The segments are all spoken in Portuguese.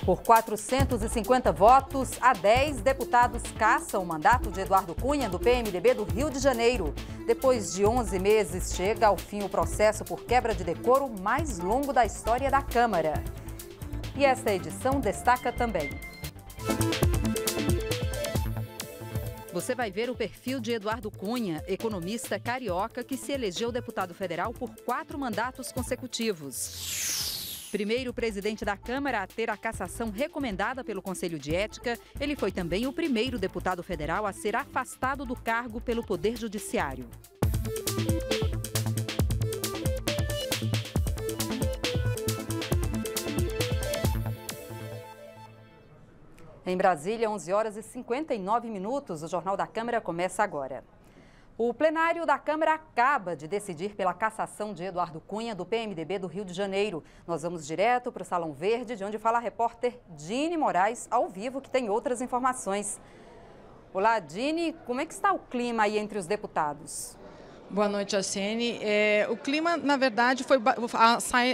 Por 450 votos a 10, deputados caçam o mandato de Eduardo Cunha, do PMDB do Rio de Janeiro. Depois de 11 meses, chega ao fim o processo por quebra de decoro mais longo da história da Câmara. E esta edição destaca também: você vai ver o perfil de Eduardo Cunha, economista carioca que se elegeu deputado federal por 4 mandatos consecutivos. Primeiro presidente da Câmara a ter a cassação recomendada pelo Conselho de Ética, ele foi também o primeiro deputado federal a ser afastado do cargo pelo Poder Judiciário. Em Brasília, 11 horas e 59 minutos, o Jornal da Câmara começa agora. O plenário da Câmara acaba de decidir pela cassação de Eduardo Cunha, do PMDB do Rio de Janeiro. Nós vamos direto para o Salão Verde, de onde fala a repórter Dini Moraes, ao vivo, que tem outras informações. Olá, Dini, como é que está o clima aí entre os deputados? Boa noite, Jacene. O clima, na verdade,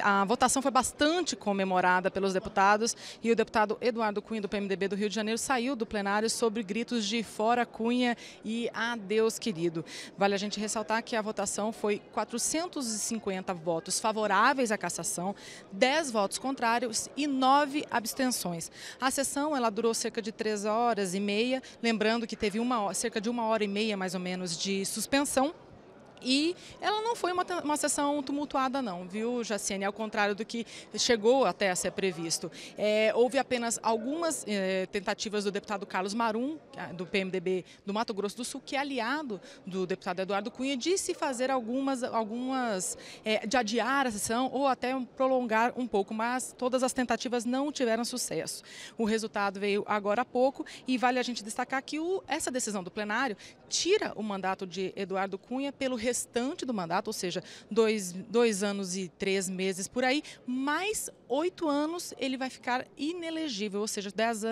a votação foi bastante comemorada pelos deputados e o deputado Eduardo Cunha, do PMDB do Rio de Janeiro, saiu do plenário sobre gritos de fora Cunha e adeus, querido. Vale a gente ressaltar que a votação foi 450 votos favoráveis à cassação, 10 votos contrários e 9 abstenções. A sessão ela durou cerca de 3 horas e meia, lembrando que teve cerca de 1 hora e meia, mais ou menos, de suspensão. E ela não foi uma sessão tumultuada não, viu, Jaciene? Ao contrário do que chegou até a ser previsto. Houve apenas algumas tentativas do deputado Carlos Marum, do PMDB do Mato Grosso do Sul, que é aliado do deputado Eduardo Cunha, de se fazer de adiar a sessão ou até prolongar um pouco, mas todas as tentativas não tiveram sucesso. O resultado veio agora há pouco e vale a gente destacar que essa decisão do plenário tira o mandato de Eduardo Cunha pelo restante do mandato, ou seja, 2 anos e 3 meses por aí, mais 8 anos ele vai ficar inelegível, ou seja,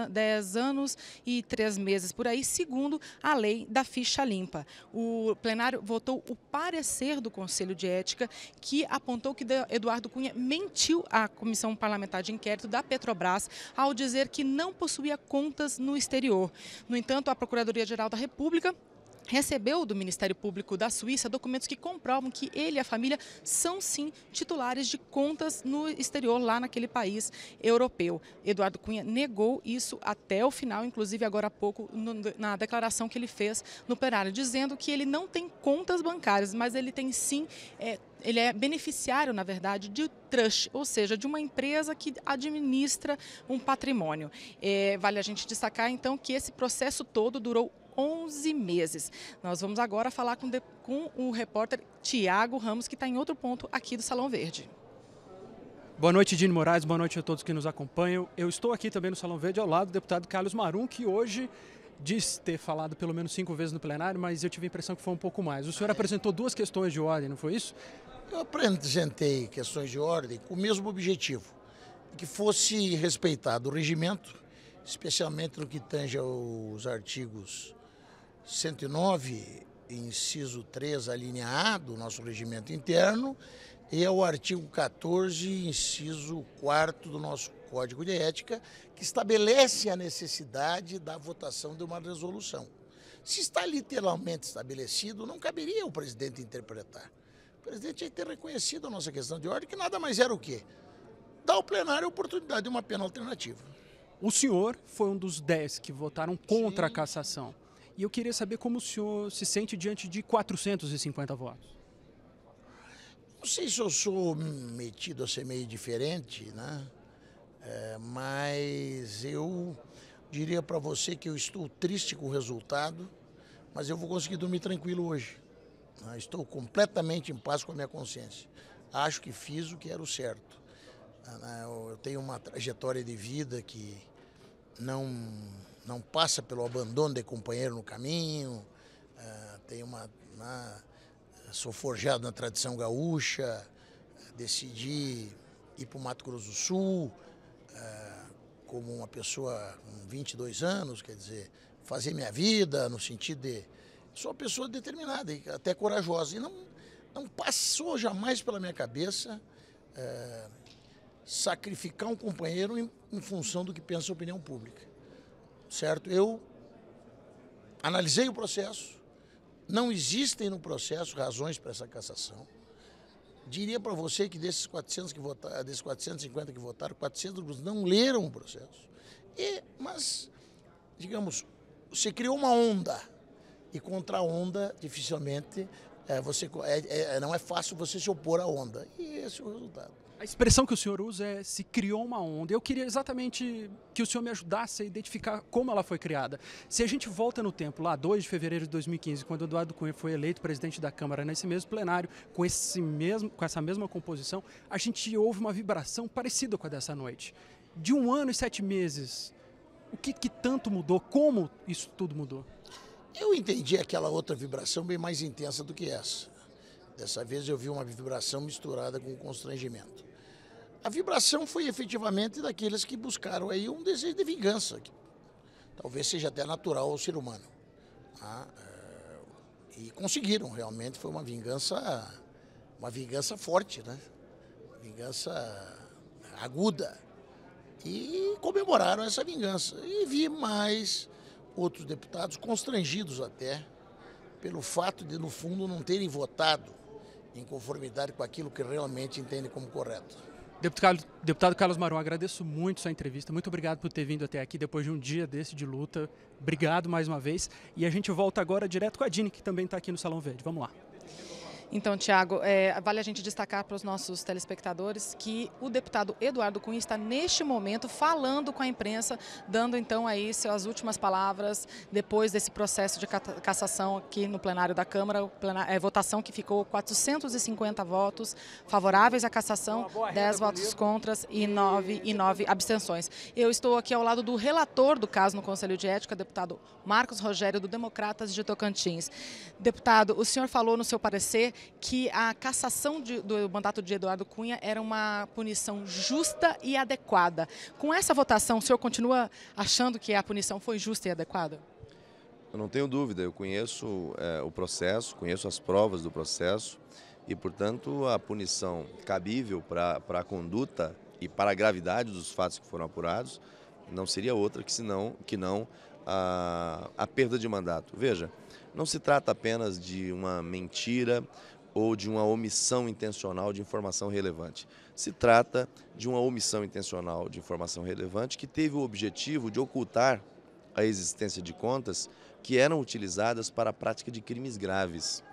10 anos e 3 meses por aí, segundo a lei da ficha limpa. O plenário votou o parecer do Conselho de Ética, que apontou que Eduardo Cunha mentiu à Comissão Parlamentar de Inquérito da Petrobras ao dizer que não possuía contas no exterior. No entanto, a Procuradoria-Geral da República recebeu do Ministério Público da Suíça documentos que comprovam que ele e a família são sim titulares de contas no exterior, lá naquele país europeu. Eduardo Cunha negou isso até o final, inclusive agora há pouco, na declaração que ele fez no plenário, dizendo que ele não tem contas bancárias, mas ele tem sim... Ele é beneficiário, na verdade, de trust, ou seja, de uma empresa que administra um patrimônio. Vale a gente destacar, então, que esse processo todo durou 11 meses. Nós vamos agora falar com o repórter Tiago Ramos, que está em outro ponto aqui do Salão Verde. Boa noite, Dini Moraes, boa noite a todos que nos acompanham. Eu estou aqui também no Salão Verde, ao lado do deputado Carlos Marum, que hoje diz ter falado pelo menos 5 vezes no plenário, mas eu tive a impressão que foi um pouco mais. O senhor apresentou 2 questões de ordem, não foi isso? Eu apresentei questões de ordem com o mesmo objetivo, que fosse respeitado o regimento, especialmente no que tange aos artigos 109, inciso 3, a linha A do nosso regimento interno, e ao artigo 14, inciso 4 do nosso Código de Ética, que estabelece a necessidade da votação de uma resolução. Se está literalmente estabelecido, não caberia o presidente interpretar. O presidente tinha que ter reconhecido a nossa questão de ordem, que nada mais era o quê? Dar ao plenário a oportunidade de uma pena alternativa. O senhor foi um dos 10 que votaram contra a cassação. E eu queria saber como o senhor se sente diante de 450 votos. Não sei se eu sou metido a ser meio diferente, né? Mas eu diria para você que eu estou triste com o resultado, mas eu vou conseguir dormir tranquilo hoje. Estou completamente em paz com a minha consciência. Acho que fiz o que era o certo. Eu tenho uma trajetória de vida que não passa pelo abandono de companheiro no caminho, sou forjado na tradição gaúcha, decidi ir para o Mato Grosso do Sul, como uma pessoa com 22 anos, quer dizer, fazer minha vida no sentido de... Sou uma pessoa determinada e até corajosa, e não passou jamais pela minha cabeça sacrificar um companheiro em função do que pensa a opinião pública, certo? Eu analisei o processo, não existem no processo razões para essa cassação. Diria para você que desses 450 que votaram, 400 não leram o processo. Mas, digamos, você criou uma onda, e contra a onda, dificilmente, não é fácil você se opor à onda. E esse é o resultado. A expressão que o senhor usa é se criou uma onda. Eu queria exatamente que o senhor me ajudasse a identificar como ela foi criada. Se a gente volta no tempo, lá 2 de fevereiro de 2015, quando Eduardo Cunha foi eleito presidente da Câmara, nesse mesmo plenário, com essa mesma composição, a gente ouve uma vibração parecida com a dessa noite. De 1 ano e 7 meses, o que tanto mudou? Como isso tudo mudou? Eu entendi aquela outra vibração bem mais intensa do que essa. Dessa vez eu vi uma vibração misturada com constrangimento. A vibração foi efetivamente daqueles que buscaram aí um desejo de vingança, que talvez seja até natural ao ser humano. E conseguiram, realmente foi uma vingança forte, né? Uma vingança aguda. E comemoraram essa vingança. E vi mais outros deputados constrangidos até pelo fato de, no fundo, não terem votado em conformidade com aquilo que realmente entendem como correto. Deputado Carlos Marum, agradeço muito sua entrevista. Muito obrigado por ter vindo até aqui depois de um dia desse de luta. Obrigado mais uma vez. E a gente volta agora direto com a Dini, que também está aqui no Salão Verde. Vamos lá. Então, Tiago, vale a gente destacar para os nossos telespectadores que o deputado Eduardo Cunha está neste momento falando com a imprensa, dando então aí suas últimas palavras depois desse processo de cassação aqui no plenário da Câmara, votação que ficou 450 votos favoráveis à cassação, 10 votos contras e 9 abstenções. Eu estou aqui ao lado do relator do caso no Conselho de Ética, deputado Marcos Rogério, do Democratas de Tocantins. Deputado, o senhor falou no seu parecer que a cassação do mandato de Eduardo Cunha era uma punição justa e adequada. Com essa votação, o senhor continua achando que a punição foi justa e adequada? Eu não tenho dúvida, eu conheço o processo, conheço as provas do processo e, portanto, a punição cabível para a conduta e para a gravidade dos fatos que foram apurados não seria outra que não a perda de mandato. Veja, não se trata apenas de uma mentira ou de uma omissão intencional de informação relevante. Se trata de uma omissão intencional de informação relevante que teve o objetivo de ocultar a existência de contas que eram utilizadas para a prática de crimes graves.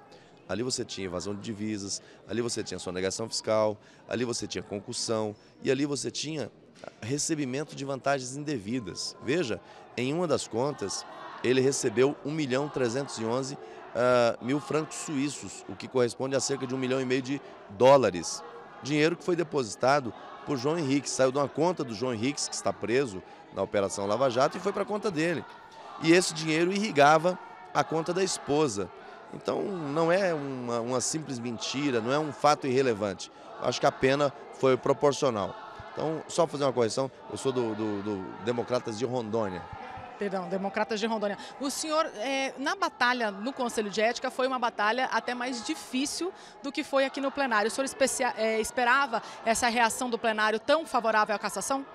Ali você tinha evasão de divisas, ali você tinha sonegação fiscal, ali você tinha concussão e ali você tinha recebimento de vantagens indevidas. Veja, em uma das contas, ele recebeu 1.311.000 francos suíços, o que corresponde a cerca de 1,5 milhão de dólares. Dinheiro que foi depositado por João Henrique, saiu de uma conta do João Henrique, que está preso na Operação Lava Jato, e foi para a conta dele. E esse dinheiro irrigava a conta da esposa. Então não é uma simples mentira, não é um fato irrelevante. Acho que a pena foi proporcional. Então, só fazer uma correção, eu sou do Democratas de Rondônia. Perdão, Democratas de Rondônia. O senhor, na batalha no Conselho de Ética, foi uma batalha até mais difícil do que foi aqui no plenário. O senhor esperava essa reação do plenário tão favorável à cassação?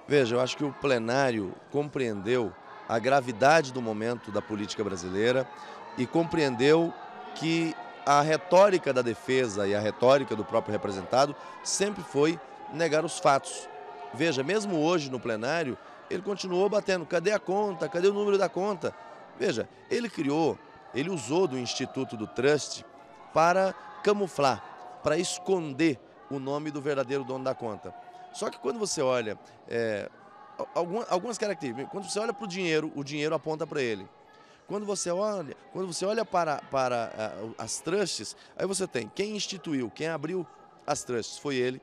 Veja, eu acho que o plenário compreendeu a gravidade do momento da política brasileira e compreendeu que a retórica da defesa e a retórica do próprio representado sempre foi negar os fatos. Veja, mesmo hoje no plenário, ele continuou batendo, cadê a conta, cadê o número da conta? Veja, ele usou do Instituto do Trust para camuflar, para esconder o nome do verdadeiro dono da conta. Só que quando você olha, algumas características, quando você olha para o dinheiro aponta para ele. Quando você olha para as trusts, aí você tem quem instituiu, quem abriu as trusts foi ele,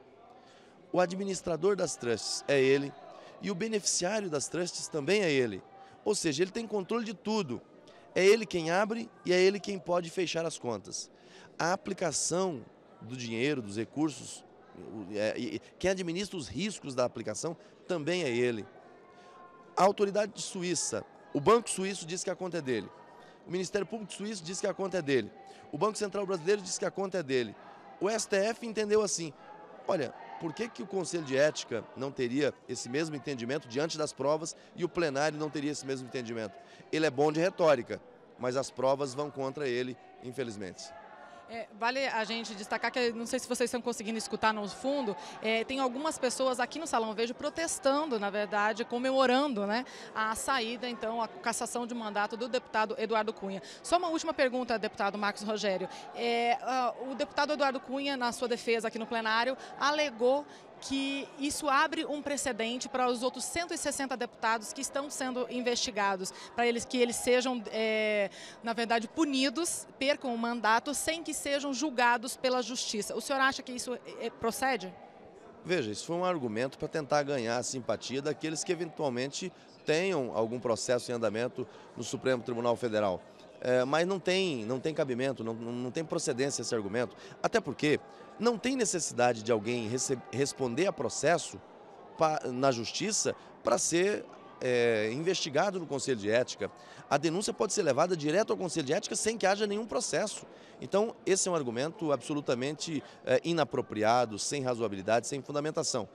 o administrador das trusts é ele, e o beneficiário das trusts também é ele. Ou seja, ele tem controle de tudo. É ele quem abre e é ele quem pode fechar as contas. A aplicação do dinheiro, dos recursos, quem administra os riscos da aplicação também é ele. A autoridade suíça, o Banco Suíço diz que a conta é dele. O Ministério Público Suíço diz que a conta é dele. O Banco Central Brasileiro diz que a conta é dele. O STF entendeu assim, olha, por que o Conselho de Ética não teria esse mesmo entendimento diante das provas e o plenário não teria esse mesmo entendimento? Ele é bom de retórica, mas as provas vão contra ele, infelizmente. Vale a gente destacar que, não sei se vocês estão conseguindo escutar no fundo, tem algumas pessoas aqui no Salão Verde protestando, na verdade, comemorando, né, a saída, então, a cassação de mandato do deputado Eduardo Cunha. Só uma última pergunta, deputado Marcos Rogério. O deputado Eduardo Cunha, na sua defesa aqui no plenário, alegou que isso abre um precedente para os outros 160 deputados que estão sendo investigados, para que eles sejam, na verdade, punidos, percam o mandato, sem que sejam julgados pela justiça. O senhor acha que isso procede? Veja, isso foi um argumento para tentar ganhar a simpatia daqueles que eventualmente tenham algum processo em andamento no Supremo Tribunal Federal. Mas não tem cabimento, não tem procedência esse argumento, até porque não tem necessidade de alguém responder a processo na justiça para ser investigado no Conselho de Ética. A denúncia pode ser levada direto ao Conselho de Ética sem que haja nenhum processo. Então, esse é um argumento absolutamente inapropriado, sem razoabilidade, sem fundamentação.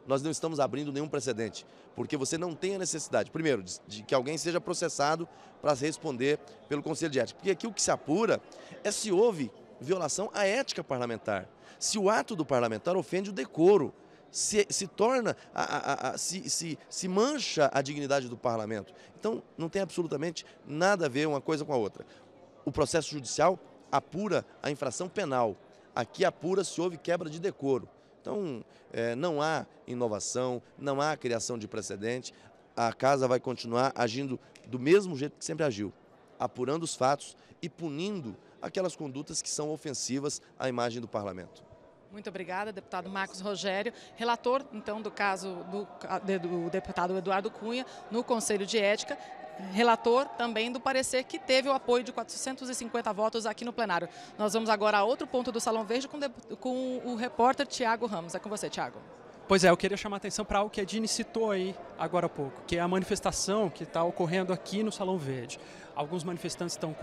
Nós não estamos abrindo nenhum precedente, porque você não tem a necessidade, primeiro, de que alguém seja processado para responder pelo Conselho de Ética. Porque aqui o que se apura é se houve violação à ética parlamentar, se o ato do parlamentar ofende o decoro, se torna, se mancha a dignidade do parlamento. Então, não tem absolutamente nada a ver uma coisa com a outra. O processo judicial apura a infração penal, aqui apura se houve quebra de decoro. Então, não há inovação, não há criação de precedente, a Casa vai continuar agindo do mesmo jeito que sempre agiu, apurando os fatos e punindo aquelas condutas que são ofensivas à imagem do parlamento. Muito obrigada, deputado Marcos Rogério, relator, então, do caso do deputado Eduardo Cunha no Conselho de Ética, relator também do parecer que teve o apoio de 450 votos aqui no plenário. Nós vamos agora a outro ponto do Salão Verde com o repórter Tiago Ramos. É com você, Tiago. Pois é, eu queria chamar a atenção para algo que a Dini citou aí agora há pouco, que é a manifestação que está ocorrendo aqui no Salão Verde. Alguns manifestantes estão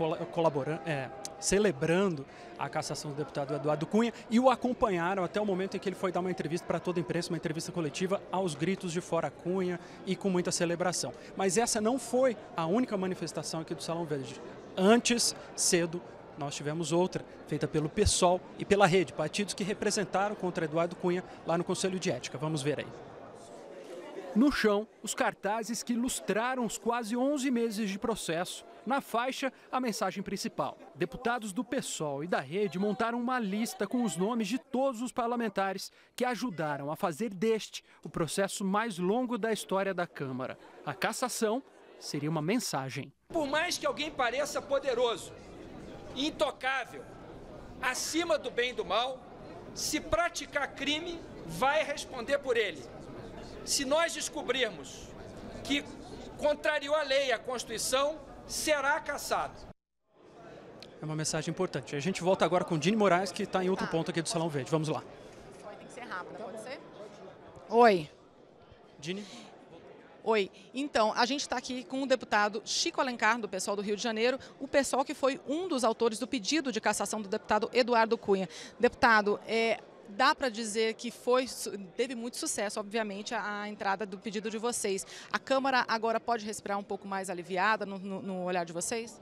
celebrando a cassação do deputado Eduardo Cunha e o acompanharam até o momento em que ele foi dar uma entrevista para toda a imprensa, uma entrevista coletiva aos gritos de fora Cunha e com muita celebração. Mas essa não foi a única manifestação aqui do Salão Verde. Antes, cedo, nós tivemos outra, feita pelo PSOL e pela Rede, partidos que representaram contra Eduardo Cunha lá no Conselho de Ética. Vamos ver aí. No chão, os cartazes que ilustraram os quase 11 meses de processo. Na faixa, a mensagem principal. Deputados do PSOL e da Rede montaram uma lista com os nomes de todos os parlamentares que ajudaram a fazer deste o processo mais longo da história da Câmara. A cassação seria uma mensagem. Por mais que alguém pareça poderoso, intocável, acima do bem e do mal, se praticar crime, vai responder por ele. Se nós descobrirmos que contrariou a lei e a Constituição, será cassado. É uma mensagem importante. A gente volta agora com Dini Moraes, que está em outro ponto aqui do Salão Verde. Vamos lá. Tem que ser rápida, pode ser? Oi. Dini? Oi, então, a gente está aqui com o deputado Chico Alencar, do PSOL do Rio de Janeiro, o PSOL que foi um dos autores do pedido de cassação do deputado Eduardo Cunha. Deputado, dá para dizer que teve muito sucesso, obviamente, a entrada do pedido de vocês. A Câmara agora pode respirar um pouco mais aliviada no olhar de vocês?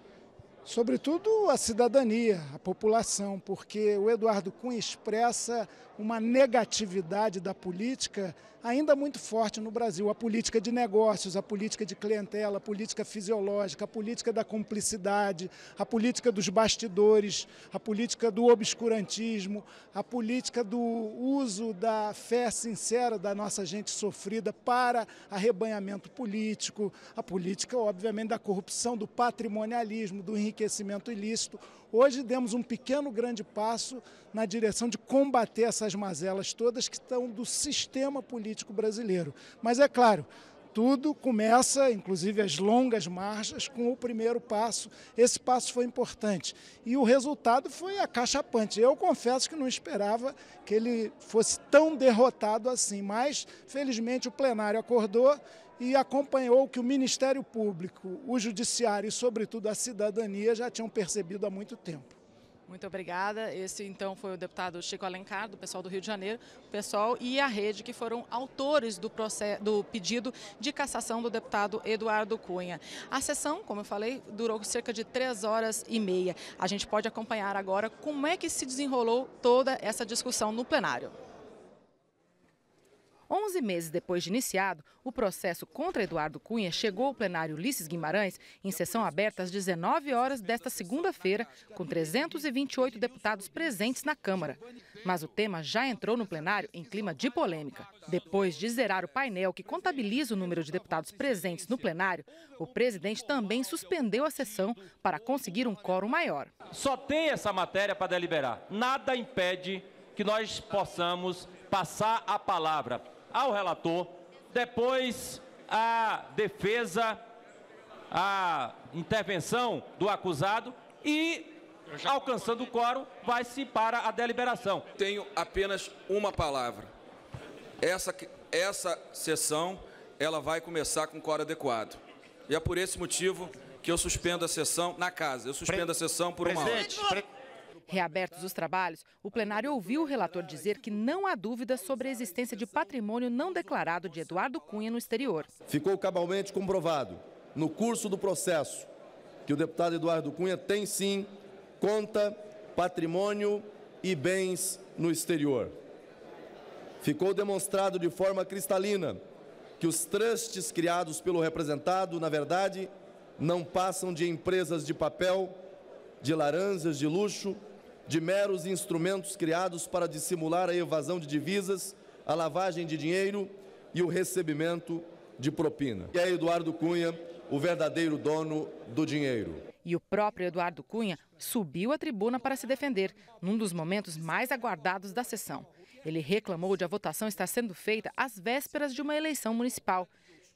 Sobretudo a cidadania, a população, porque o Eduardo Cunha expressa uma negatividade da política ainda muito forte no Brasil. A política de negócios, a política de clientela, a política fisiológica, a política da cumplicidade, a política dos bastidores, a política do obscurantismo, a política do uso da fé sincera da nossa gente sofrida para arrebanhamento político, a política, obviamente, da corrupção, do patrimonialismo, do enriquecimento ilícito. Hoje demos um pequeno, grande passo na direção de combater essas mazelas todas que estão do sistema político brasileiro. Mas é claro, tudo começa, inclusive as longas marchas, com o primeiro passo. Esse passo foi importante. E o resultado foi acachapante. Eu confesso que não esperava que ele fosse tão derrotado assim, mas felizmente o plenário acordou e acompanhou o que o Ministério Público, o Judiciário e, sobretudo, a cidadania já tinham percebido há muito tempo. Muito obrigada. Esse, então, foi o deputado Chico Alencar, do pessoal do Rio de Janeiro, o pessoal e a Rede, que foram autores do pedido de cassação do deputado Eduardo Cunha. A sessão, como eu falei, durou cerca de 3h30. A gente pode acompanhar agora como é que se desenrolou toda essa discussão no plenário. 11 meses depois de iniciado, o processo contra Eduardo Cunha chegou ao plenário Ulisses Guimarães em sessão aberta às 19 horas desta segunda-feira, com 328 deputados presentes na Câmara. Mas o tema já entrou no plenário em clima de polêmica. Depois de zerar o painel que contabiliza o número de deputados presentes no plenário, o presidente também suspendeu a sessão para conseguir um quórum maior. Só tem essa matéria para deliberar. Nada impede que nós possamos passar a palavra ao relator, depois a defesa, a intervenção do acusado e, alcançando o quórum, vai-se para a deliberação. Tenho apenas uma palavra. Essa sessão ela vai começar com quórum adequado. E é por esse motivo que eu suspendo a sessão na casa. Eu suspendo a sessão por uma hora. Reabertos os trabalhos, o plenário ouviu o relator dizer que não há dúvida sobre a existência de patrimônio não declarado de Eduardo Cunha no exterior. Ficou cabalmente comprovado, no curso do processo, que o deputado Eduardo Cunha tem sim conta, patrimônio e bens no exterior. Ficou demonstrado de forma cristalina que os trusts criados pelo representado, na verdade, não passam de empresas de papel, de laranjas de luxo, de meros instrumentos criados para dissimular a evasão de divisas, a lavagem de dinheiro e o recebimento de propina. E é Eduardo Cunha o verdadeiro dono do dinheiro. E o próprio Eduardo Cunha subiu à tribuna para se defender, num dos momentos mais aguardados da sessão. Ele reclamou de a votação estar sendo feita às vésperas de uma eleição municipal.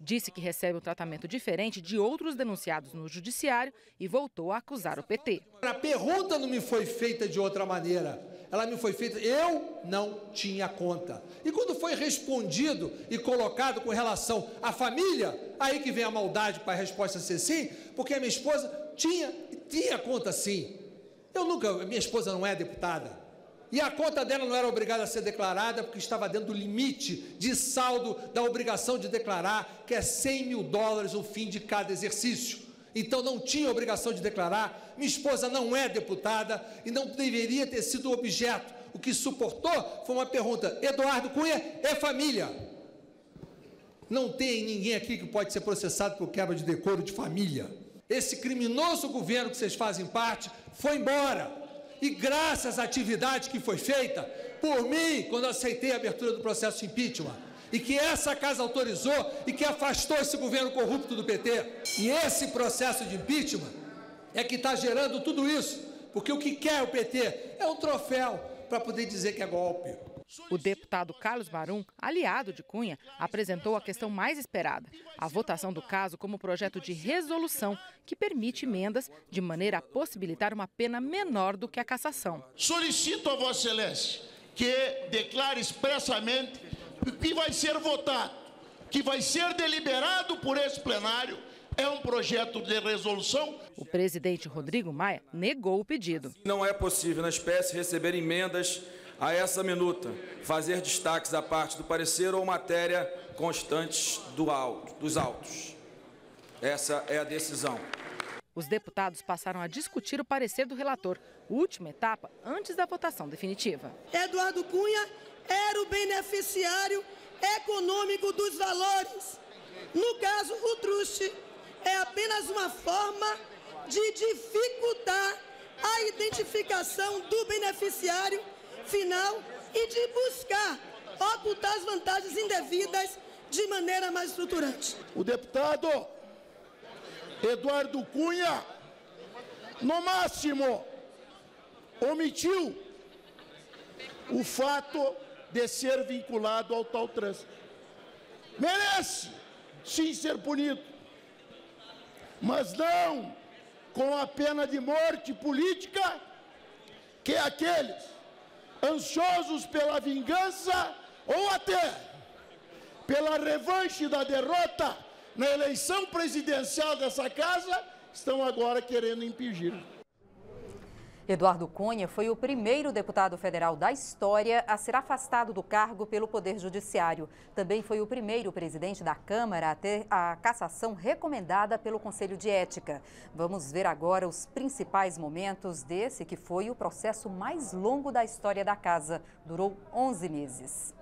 Disse que recebe um tratamento diferente de outros denunciados no judiciário e voltou a acusar o PT. A pergunta não me foi feita de outra maneira. Ela me foi feita, eu não tinha conta. E quando foi respondido e colocado com relação à família, aí que vem a maldade para a resposta ser sim, porque a minha esposa tinha conta sim. Minha esposa não é deputada. E a conta dela não era obrigada a ser declarada porque estava dentro do limite de saldo da obrigação de declarar, que é $100 mil no fim de cada exercício. Então não tinha obrigação de declarar, minha esposa não é deputada e não deveria ter sido objeto. O que suportou foi uma pergunta, Eduardo Cunha é família. Não tem ninguém aqui que pode ser processado por quebra de decoro de família. Esse criminoso governo que vocês fazem parte foi embora. E graças à atividade que foi feita por mim, quando aceitei a abertura do processo de impeachment, e que essa casa autorizou e que afastou esse governo corrupto do PT. E esse processo de impeachment é que está gerando tudo isso, porque o que quer o PT é um troféu para poder dizer que é golpe. O deputado Carlos Marum, aliado de Cunha, apresentou a questão mais esperada, a votação do caso como projeto de resolução que permite emendas de maneira a possibilitar uma pena menor do que a cassação. Solicito a Vossa Excelência que declare expressamente que vai ser votado, que vai ser deliberado por esse plenário, é um projeto de resolução. O presidente Rodrigo Maia negou o pedido. Não é possível na espécie receber emendas a essa minuta, fazer destaques à parte do parecer ou matéria constantes dos autos. Essa é a decisão. Os deputados passaram a discutir o parecer do relator, última etapa antes da votação definitiva. Eduardo Cunha era o beneficiário econômico dos valores. No caso, o truste é apenas uma forma de dificultar a identificação do beneficiário final e de buscar ocultar as vantagens indevidas de maneira mais estruturante. O deputado Eduardo Cunha, no máximo, omitiu o fato de ser vinculado ao tal trânsito. Merece, sim, ser punido, mas não com a pena de morte política que aqueles ansiosos pela vingança ou até pela revanche da derrota na eleição presidencial dessa casa, estão agora querendo impingir. Eduardo Cunha foi o primeiro deputado federal da história a ser afastado do cargo pelo Poder Judiciário. Também foi o primeiro presidente da Câmara a ter a cassação recomendada pelo Conselho de Ética. Vamos ver agora os principais momentos desse, que foi o processo mais longo da história da Casa. Durou 11 meses.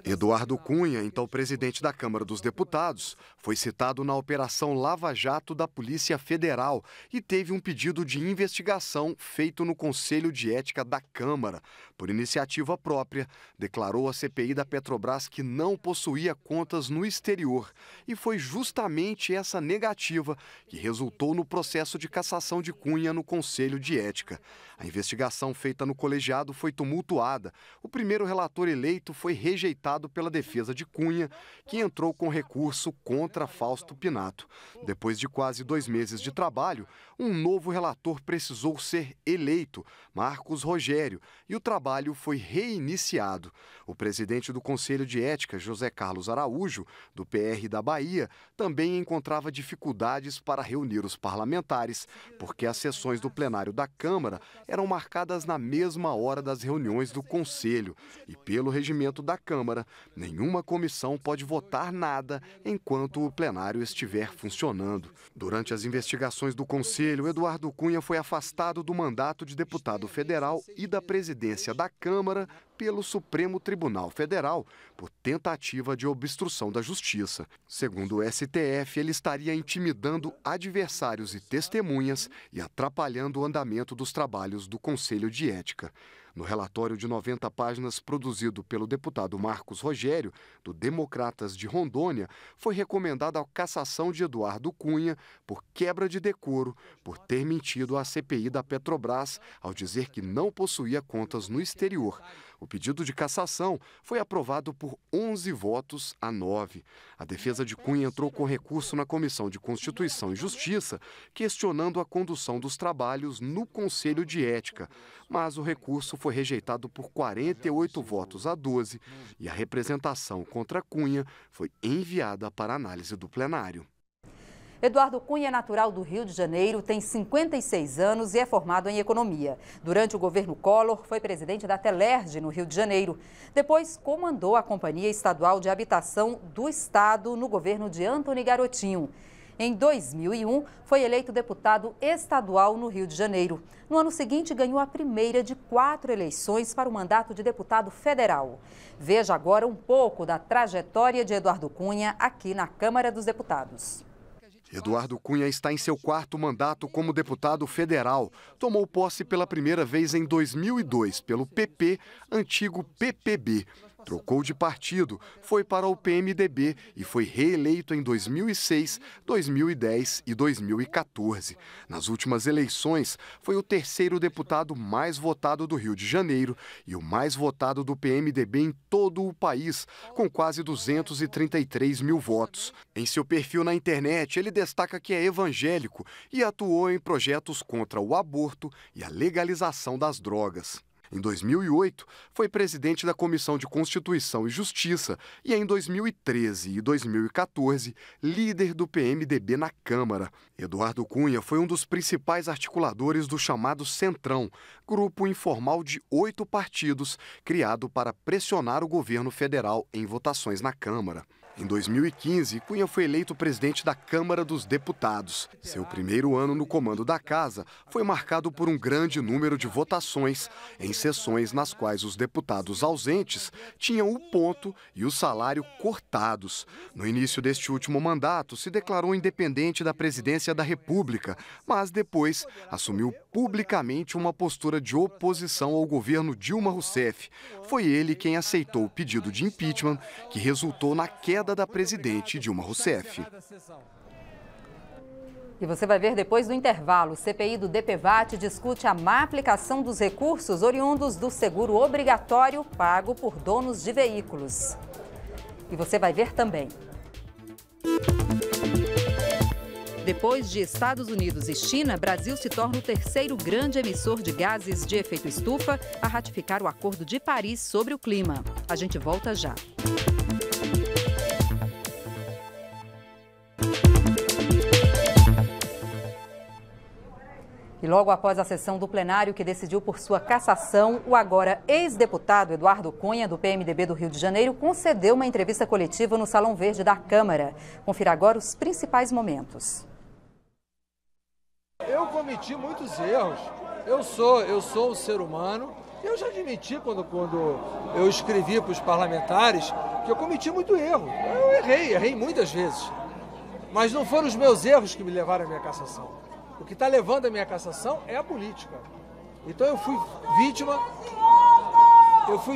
Eduardo Cunha, então presidente da Câmara dos Deputados, foi citado na Operação Lava Jato da Polícia Federal e teve um pedido de investigação feito no Conselho de Ética da Câmara. Por iniciativa própria, declarou à CPI da Petrobras que não possuía contas no exterior. E foi justamente essa negativa que resultou no processo de cassação de Cunha no Conselho de Ética. A investigação feita no colegiado foi tumultuada. O primeiro relator eleito foi rejeitado pela defesa de Cunha, que entrou com recurso contra Fausto Pinato. Depois de quase 2 meses de trabalho, um novo relator precisou ser eleito, Marcos Rogério, e o trabalho foi reiniciado. O presidente do Conselho de Ética, José Carlos Araújo, do PR da Bahia, também encontrava dificuldades para reunir os parlamentares, porque as sessões do plenário da Câmara eram marcadas na mesma hora das reuniões do Conselho. E pelo regimento da Câmara, nenhuma comissão pode votar nada enquanto o plenário estiver funcionando. Durante as investigações do Conselho, Eduardo Cunha foi afastado do mandato de deputado federal e da presidência da Câmara pelo Supremo Tribunal Federal por tentativa de obstrução da Justiça. Segundo o STF, ele estaria intimidando adversários e testemunhas e atrapalhando o andamento dos trabalhos do Conselho de Ética. No relatório de 90 páginas produzido pelo deputado Marcos Rogério, do Democratas de Rondônia, foi recomendada a cassação de Eduardo Cunha por quebra de decoro, por ter mentido à CPI da Petrobras ao dizer que não possuía contas no exterior. O pedido de cassação foi aprovado por 11 votos a 9. A defesa de Cunha entrou com recurso na Comissão de Constituição e Justiça, questionando a condução dos trabalhos no Conselho de Ética. Mas o recurso foi rejeitado por 48 votos a 12 e a representação contra Cunha foi enviada para análise do plenário. Eduardo Cunha é natural do Rio de Janeiro, tem 56 anos e é formado em economia. Durante o governo Collor, foi presidente da Telerge, no Rio de Janeiro. Depois, comandou a Companhia Estadual de Habitação do Estado no governo de Antony Garotinho. Em 2001, foi eleito deputado estadual no Rio de Janeiro. No ano seguinte, ganhou a primeira de 4 eleições para o mandato de deputado federal. Veja agora um pouco da trajetória de Eduardo Cunha aqui na Câmara dos Deputados. Eduardo Cunha está em seu 4º mandato como deputado federal. Tomou posse pela primeira vez em 2002 pelo PP, antigo PPB. Trocou de partido, foi para o PMDB e foi reeleito em 2006, 2010 e 2014. Nas últimas eleições, foi o 3º deputado mais votado do Rio de Janeiro e o mais votado do PMDB em todo o país, com quase 233 mil votos. Em seu perfil na internet, ele destaca que é evangélico e atuou em projetos contra o aborto e a legalização das drogas. Em 2008, foi presidente da Comissão de Constituição e Justiça e, em 2013 e 2014, líder do PMDB na Câmara. Eduardo Cunha foi um dos principais articuladores do chamado Centrão, grupo informal de 8 partidos, criado para pressionar o governo federal em votações na Câmara. Em 2015, Cunha foi eleito presidente da Câmara dos Deputados. Seu primeiro ano no comando da casa foi marcado por um grande número de votações, em sessões nas quais os deputados ausentes tinham o ponto e o salário cortados. No início deste último mandato, se declarou independente da presidência da República, mas depois assumiu publicamente uma postura de oposição ao governo Dilma Rousseff. Foi ele quem aceitou o pedido de impeachment, que resultou na queda da presidente Dilma Rousseff. E você vai ver depois do intervalo. O CPI do DPVAT discute a má aplicação dos recursos oriundos do seguro obrigatório pago por donos de veículos. E você vai ver também. Depois de Estados Unidos e China, Brasil se torna o 3º grande emissor de gases de efeito estufa a ratificar o Acordo de Paris sobre o clima. A gente volta já. E logo após a sessão do plenário que decidiu por sua cassação, o agora ex-deputado Eduardo Cunha, do PMDB do Rio de Janeiro, concedeu uma entrevista coletiva no Salão Verde da Câmara. Confira agora os principais momentos. Eu cometi muitos erros. Eu sou um ser humano. Eu já admiti quando eu escrevi para os parlamentares que eu cometi muito erro. Eu errei muitas vezes. Mas não foram os meus erros que me levaram à minha cassação. O que está levando a minha cassação é a política. Então eu fui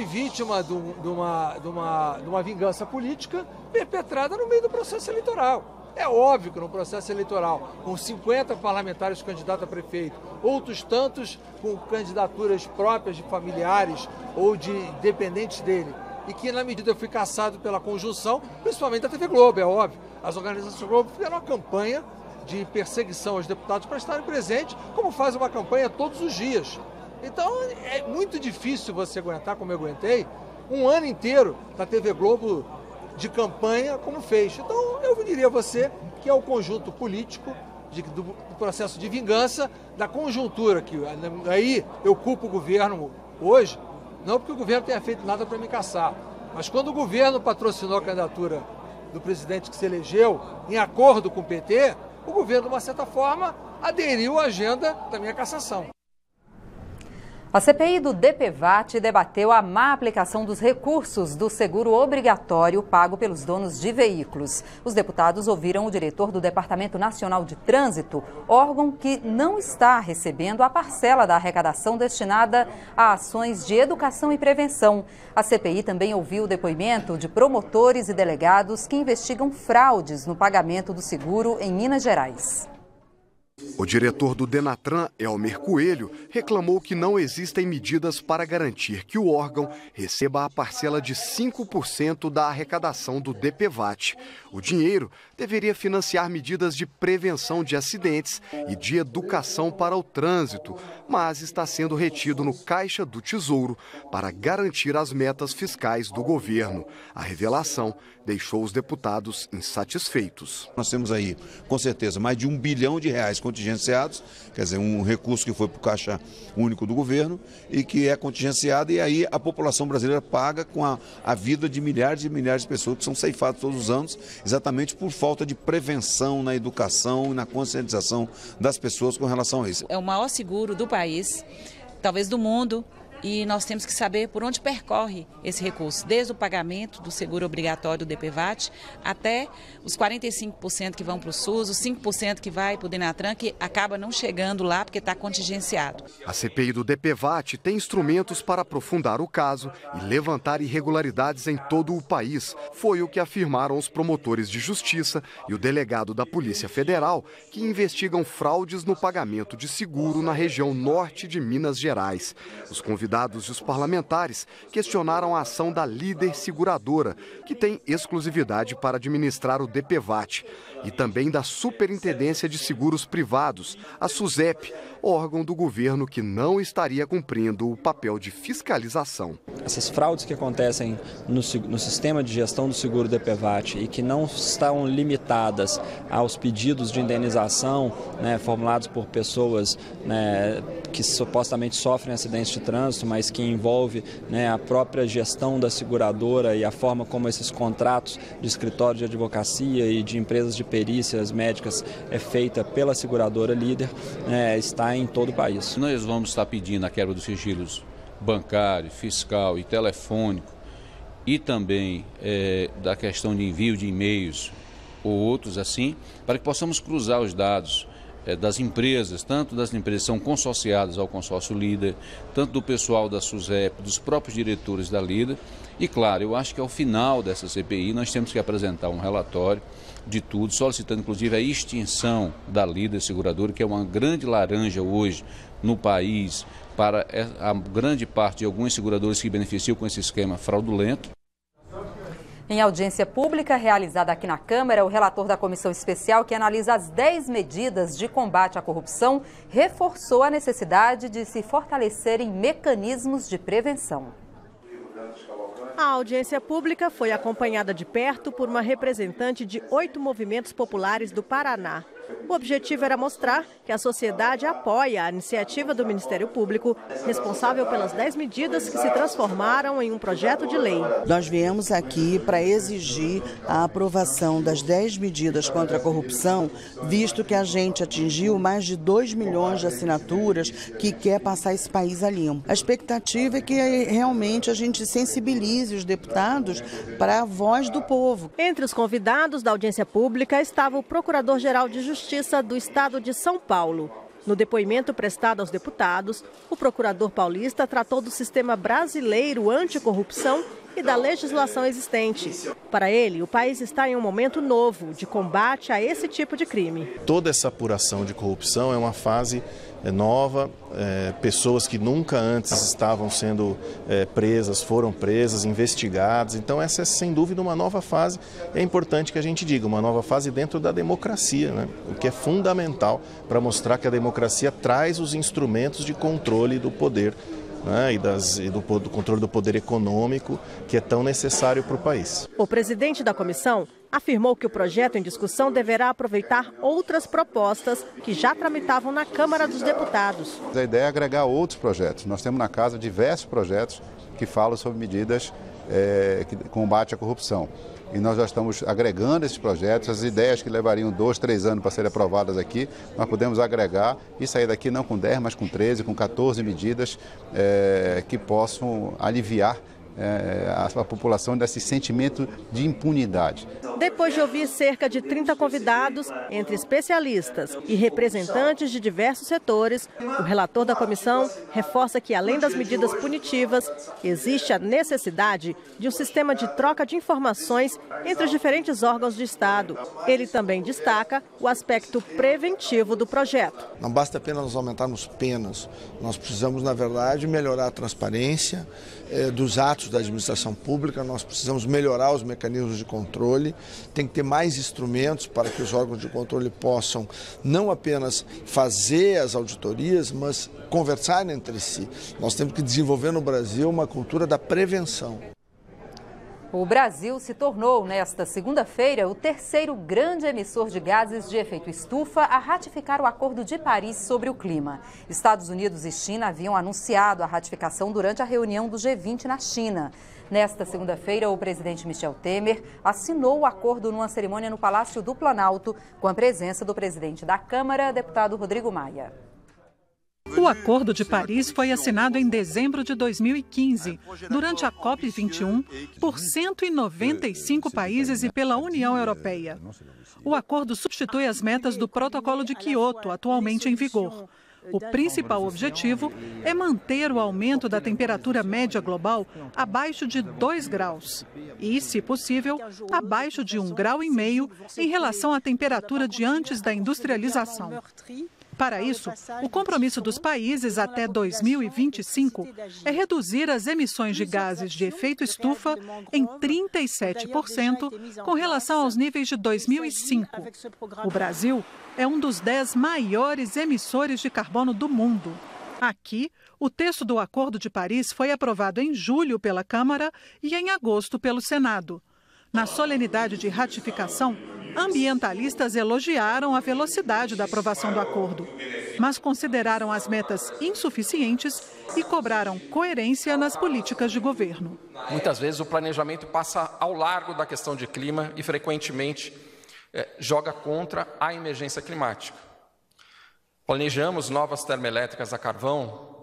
vítima de uma vingança política perpetrada no meio do processo eleitoral. É óbvio que no processo eleitoral, com 50 parlamentares candidatos a prefeito, outros tantos com candidaturas próprias de familiares ou de dependentes dele, e que na medida eu fui cassado pela conjunção, principalmente da TV Globo, é óbvio. As organizações Globo fizeram uma campanha de perseguição aos deputados para estarem presentes, como faz uma campanha todos os dias. Então é muito difícil você aguentar, como eu aguentei, um ano inteiro da TV Globo de campanha como fez. Então eu diria a você que é o conjunto político do processo de vingança, da conjuntura, que aí eu culpo o governo hoje, não porque o governo tenha feito nada para me caçar, mas quando o governo patrocinou a candidatura do presidente que se elegeu em acordo com o PT, o governo, de uma certa forma, aderiu à agenda da minha cassação. A CPI do DPVAT debateu a má aplicação dos recursos do seguro obrigatório pago pelos donos de veículos. Os deputados ouviram o diretor do Departamento Nacional de Trânsito, órgão que não está recebendo a parcela da arrecadação destinada a ações de educação e prevenção. A CPI também ouviu o depoimento de promotores e delegados que investigam fraudes no pagamento do seguro em Minas Gerais. O diretor do Denatran, Elmer Coelho, reclamou que não existem medidas para garantir que o órgão receba a parcela de 5% da arrecadação do DPVAT. O dinheiro deveria financiar medidas de prevenção de acidentes e de educação para o trânsito, mas está sendo retido no Caixa do Tesouro para garantir as metas fiscais do governo. A revelação deixou os deputados insatisfeitos. Nós temos aí, com certeza, mais de R$1 bilhão contingenciados, quer dizer, um recurso que foi para o Caixa Único do governo e que é contingenciado, e aí a população brasileira paga com a vida de milhares e milhares de pessoas que são ceifadas todos os anos, exatamente por falta de prevenção na educação e na conscientização das pessoas com relação a isso. É o maior seguro do país, talvez do mundo, e nós temos que saber por onde percorre esse recurso, desde o pagamento do seguro obrigatório do DPVAT até os 45% que vão para o SUS, os 5% que vai para o Denatran, que acaba não chegando lá porque está contingenciado. A CPI do DPVAT tem instrumentos para aprofundar o caso e levantar irregularidades em todo o país. Foi o que afirmaram os promotores de justiça e o delegado da Polícia Federal, que investigam fraudes no pagamento de seguro na região norte de Minas Gerais. Os convidados e os parlamentares questionaram a ação da Líder Seguradora, que tem exclusividade para administrar o DPVAT, e também da Superintendência de Seguros Privados, a SUSEP, órgão do governo que não estaria cumprindo o papel de fiscalização. Essas fraudes que acontecem no sistema de gestão do seguro DPVAT e que não estão limitadas aos pedidos de indenização, formulados por pessoas que supostamente sofrem acidentes de trânsito, mas que envolve a própria gestão da seguradora e a forma como esses contratos de escritório de advocacia e de empresas de perícias médicas é feita pela seguradora Líder, está em todo o país. Nós vamos estar pedindo a quebra dos sigilos bancário, fiscal e telefônico, e também da questão de envio de e-mails ou outros assim, para que possamos cruzar os dados das empresas, tanto das empresas que são consorciadas ao consórcio Líder, tanto do pessoal da SUSEP, dos próprios diretores da Líder. E claro, eu acho que ao final dessa CPI nós temos que apresentar um relatório de tudo, solicitando inclusive a extinção da Líder Seguradora, que é uma grande laranja hoje no país para a grande parte de alguns seguradores que beneficiam com esse esquema fraudulento. Em audiência pública realizada aqui na Câmara, o relator da comissão especial que analisa as 10 medidas de combate à corrupção reforçou a necessidade de se fortalecerem mecanismos de prevenção. A audiência pública foi acompanhada de perto por uma representante de 8 movimentos populares do Paraná. O objetivo era mostrar que a sociedade apoia a iniciativa do Ministério Público, responsável pelas 10 medidas que se transformaram em um projeto de lei. Nós viemos aqui para exigir a aprovação das 10 medidas contra a corrupção, visto que a gente atingiu mais de 2 milhões de assinaturas que quer passar esse país a limpo. A expectativa é que realmente a gente sensibilize os deputados para a voz do povo. Entre os convidados da audiência pública estava o Procurador-Geral de Justiça do Estado de São Paulo. No depoimento prestado aos deputados, o procurador paulista tratou do sistema brasileiro anticorrupção e da legislação existente. Para ele, o país está em um momento novo de combate a esse tipo de crime. Toda essa apuração de corrupção é uma fase nova, pessoas que nunca antes estavam sendo presas, foram presas, investigadas. Então essa é sem dúvida uma nova fase, é importante que a gente diga, uma nova fase dentro da democracia, né? O que é fundamental para mostrar que a democracia traz os instrumentos de controle do poder, né, e do controle do poder econômico, que é tão necessário para o país. O presidente da comissão afirmou que o projeto em discussão deverá aproveitar outras propostas que já tramitavam na Câmara dos Deputados. A ideia é agregar outros projetos. Nós temos na casa diversos projetos que falam sobre medidas que combate à corrupção. E nós já estamos agregando esses projetos, as ideias que levariam 2, 3 anos para serem aprovadas aqui, nós podemos agregar e sair daqui não com 10, mas com 13, com 14 medidas que possam aliviar a população desse sentimento de impunidade. Depois de ouvir cerca de 30 convidados, entre especialistas e representantes de diversos setores, o relator da comissão reforça que, além das medidas punitivas, existe a necessidade de um sistema de troca de informações entre os diferentes órgãos de Estado. Ele também destaca o aspecto preventivo do projeto. Não basta apenas nós aumentarmos penas, nós precisamos, na verdade, melhorar a transparência dos atos da administração pública, nós precisamos melhorar os mecanismos de controle, tem que ter mais instrumentos para que os órgãos de controle possam não apenas fazer as auditorias, mas conversar entre si. Nós temos que desenvolver no Brasil uma cultura da prevenção. O Brasil se tornou, nesta segunda-feira, o terceiro grande emissor de gases de efeito estufa a ratificar o Acordo de Paris sobre o clima. Estados Unidos e China haviam anunciado a ratificação durante a reunião do G20 na China. Nesta segunda-feira, o presidente Michel Temer assinou o acordo numa cerimônia no Palácio do Planalto, com a presença do presidente da Câmara, deputado Rodrigo Maia. O Acordo de Paris foi assinado em dezembro de 2015, durante a COP21, por 195 países e pela União Europeia. O acordo substitui as metas do Protocolo de Quioto, atualmente em vigor. O principal objetivo é manter o aumento da temperatura média global abaixo de 2 graus e, se possível, abaixo de 1,5 graus em relação à temperatura de antes da industrialização. Para isso, o compromisso dos países até 2025 é reduzir as emissões de gases de efeito estufa em 37% com relação aos níveis de 2005. O Brasil é um dos 10 maiores emissores de carbono do mundo. Aqui, o texto do Acordo de Paris foi aprovado em julho pela Câmara e em agosto pelo Senado. Na solenidade de ratificação, ambientalistas elogiaram a velocidade da aprovação do acordo, mas consideraram as metas insuficientes e cobraram coerência nas políticas de governo. Muitas vezes o planejamento passa ao largo da questão de clima e frequentemente joga contra a emergência climática. Planejamos novas termoelétricas a carvão,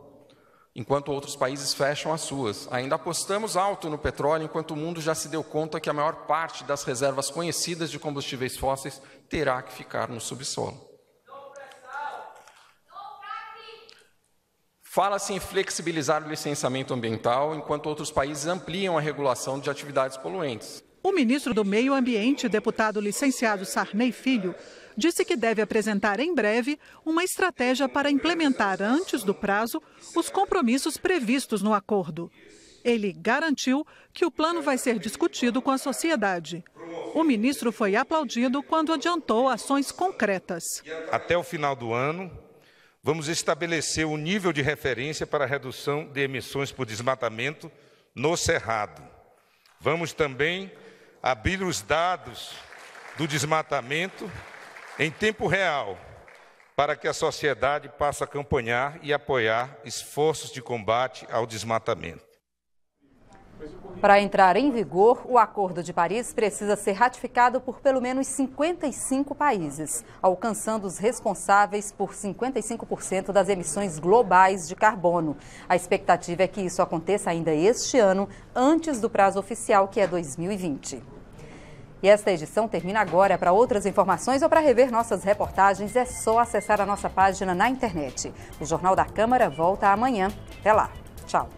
enquanto outros países fecham as suas. Ainda apostamos alto no petróleo, enquanto o mundo já se deu conta que a maior parte das reservas conhecidas de combustíveis fósseis terá que ficar no subsolo. Fala-se em flexibilizar o licenciamento ambiental, enquanto outros países ampliam a regulação de atividades poluentes. O ministro do Meio Ambiente, deputado licenciado Sarney Filho, disse que deve apresentar em breve uma estratégia para implementar antes do prazo os compromissos previstos no acordo. Ele garantiu que o plano vai ser discutido com a sociedade. O ministro foi aplaudido quando adiantou ações concretas. Até o final do ano, vamos estabelecer o nível de referência para a redução de emissões por desmatamento no Cerrado. Vamos também abrir os dados do desmatamento em tempo real, para que a sociedade possa acompanhar e apoiar esforços de combate ao desmatamento. Para entrar em vigor, o Acordo de Paris precisa ser ratificado por pelo menos 55 países, alcançando os responsáveis por 55% das emissões globais de carbono. A expectativa é que isso aconteça ainda este ano, antes do prazo oficial, que é 2020. E esta edição termina agora. Para outras informações ou para rever nossas reportagens, é só acessar a nossa página na internet. O Jornal da Câmara volta amanhã. Até lá. Tchau.